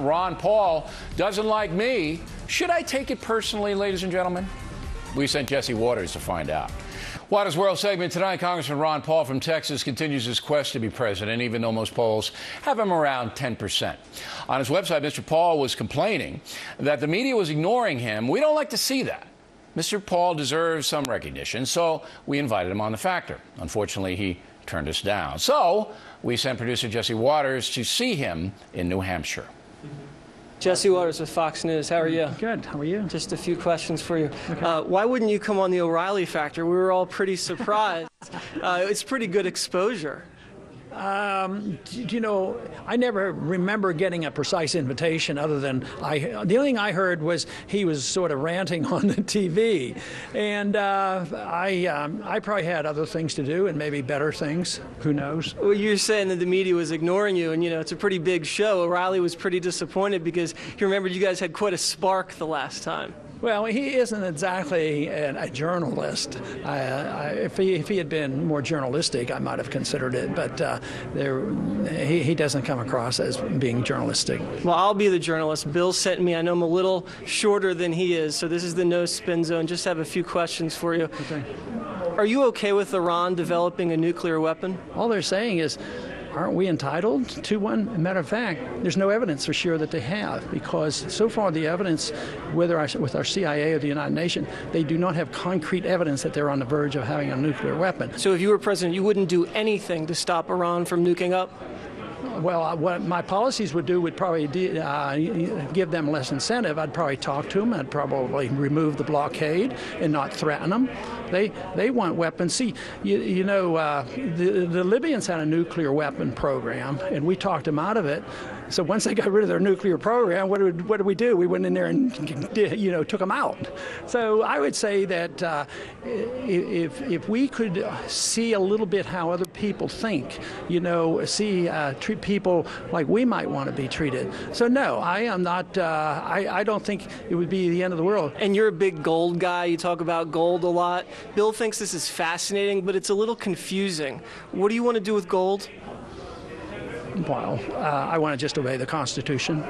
Ron Paul doesn't like me. Should I take it personally, ladies and gentlemen? We sent Jesse Waters to find out. Waters World segment tonight. Congressman Ron Paul from Texas continues his quest to be president, even though most polls have him around 10%. On his website, Mr. Paul was complaining that the media was ignoring him. We don't like to see that. Mr. Paul deserves some recognition, so we invited him on The Factor. Unfortunately, he turned us down. So we sent producer Jesse Waters to see him in New Hampshire. Jesse Waters with Fox News. How are you? Good. How are you? Just a few questions for you. Okay. Why wouldn't you come on the O'Reilly Factor? We were all pretty surprised. It's pretty good exposure. You know, I never remember getting a precise invitation other than the only thing I heard was he was sort of ranting on the TV. And I probably had other things to do and maybe better things. Who knows? Well, you're saying that the media was ignoring you, and, you know, it's a pretty big show. O'Reilly was pretty disappointed because he remembered you guys had quite a spark the last time. Well, he isn't exactly a journalist. If he had been more journalistic, I might have considered it. But he doesn't come across as being journalistic. Well, I'll be the journalist. Bill sent me. I know I'm a little shorter than he is, so this is the no spin zone. Just have a few questions for you. Okay. Are you okay with Iran developing a nuclear weapon? All they're saying is, aren't we entitled to one? As a matter of fact, there's no evidence for sure that they have, because so far the evidence, whether with our CIA or the United Nations, they do not have concrete evidence that they're on the verge of having a nuclear weapon. So if you were president, you wouldn't do anything to stop Iran from nuking up? Well, what my policies would do would probably give them less incentive. I'd probably talk to them. I'd probably remove the blockade and not threaten them. They want weapons. See, the Libyans had a nuclear weapon program, and we talked them out of it. So once they got rid of their nuclear program, what did we do? We went in there and took them out. So I would say that if we could see a little bit how other people think, treat people like we might want to be treated. So no, I am not. I don't think it would be the end of the world. And you're a big gold guy. You talk about gold a lot. Bill thinks this is fascinating, but it's a little confusing. What do you want to do with gold? Well, I want to just obey the Constitution.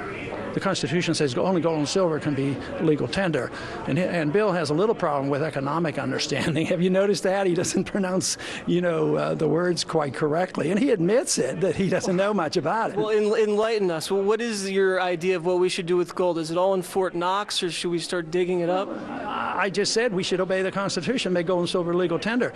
The Constitution says only gold and silver can be legal tender. And Bill has a little problem with economic understanding. Have you noticed that? He doesn't pronounce, the words quite correctly. And he admits it, that he doesn't know much about it. Well, enlighten us. Well, what is your idea of what we should do with gold? Is it all in Fort Knox, or should we start digging it up? I just said we should obey the Constitution, make gold and silver legal tender.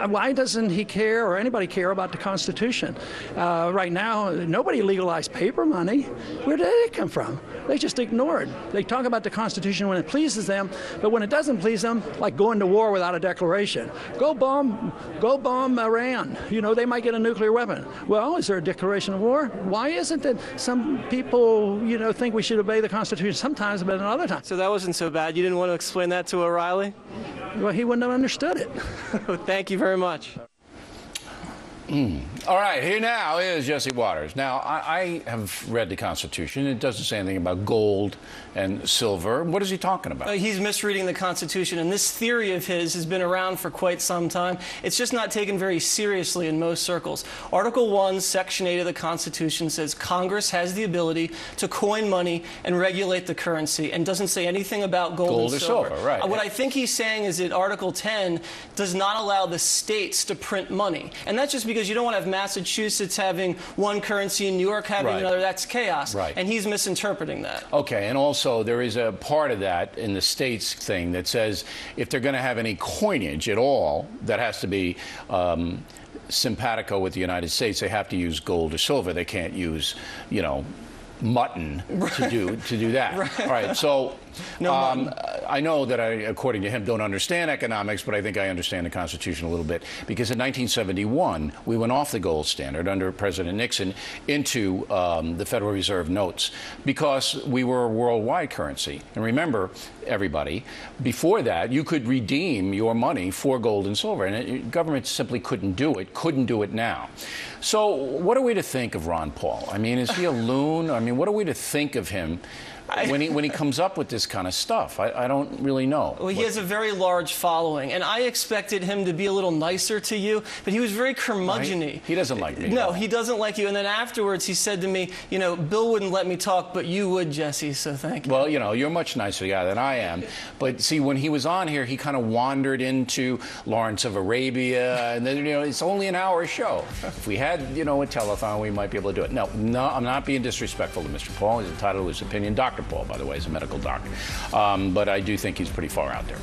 Why doesn't he care, or anybody care, about the Constitution? Right now, nobody legalized paper money. Where did it come from? They just ignore it. They talk about the Constitution when it pleases them, but when it doesn't please them, like going to war without a declaration. Go bomb Iran. They might get a nuclear weapon. Well, is there a declaration of war? Why isn't it some people, think we should obey the Constitution sometimes, but other times? So that wasn't so bad. You didn't want to explain that to O'Reilly? Well, he wouldn't have understood it. Thank you very much. All right, here now is Jesse Waters. Now, I have read the Constitution. It doesn't say anything about gold and silver. What is he talking about? He's misreading the Constitution, and this theory of his has been around for quite some time. It's just not taken very seriously in most circles. Article 1, Section 8 of the Constitution says Congress has the ability to coin money and regulate the currency, and doesn't say anything about gold and silver. Right. What I think he's saying is that Article 10 does not allow the states to print money, and that's just because you don't want to have Massachusetts having one currency and New York having another. That's chaos. Right. And he's misinterpreting that. Okay, and also there is a part of that in the states thing that says if they're going to have any coinage at all, that has to be simpatico with the United States. They have to use gold or silver. They can't use, mutton to do that. Right. All right, so no I know that I, according to him, don't understand economics, but I think I understand the Constitution a little bit, because in 1971 we went off the gold standard under President Nixon into the Federal Reserve notes because we were a worldwide currency. And remember, everybody, before that you could redeem your money for gold and silver, and government simply couldn't do it now. So what are we to think of Ron Paul? I mean, is he a loon? I mean, what are we to think of him when he comes up with this kind of stuff. I don't really know. Well, he has a very large following, and I expected him to be a little nicer to you, but he was very curmudgeon-y. He doesn't like me. No, he doesn't like you. And then afterwards, he said to me, you know, Bill wouldn't let me talk, but you would, Jesse, so thank you. Well, you know, you're a much nicer guy than I am. But see, when he was on here, he kind of wandered into Lawrence of Arabia, and then, you know, it's only an hour show. If we had, you know, a telethon, we might be able to do it. No, I'm not being disrespectful to Mr. Paul. He's entitled to his opinion. Dr. Paul, by the way, is a medical doctor. But I do think he's pretty far out there.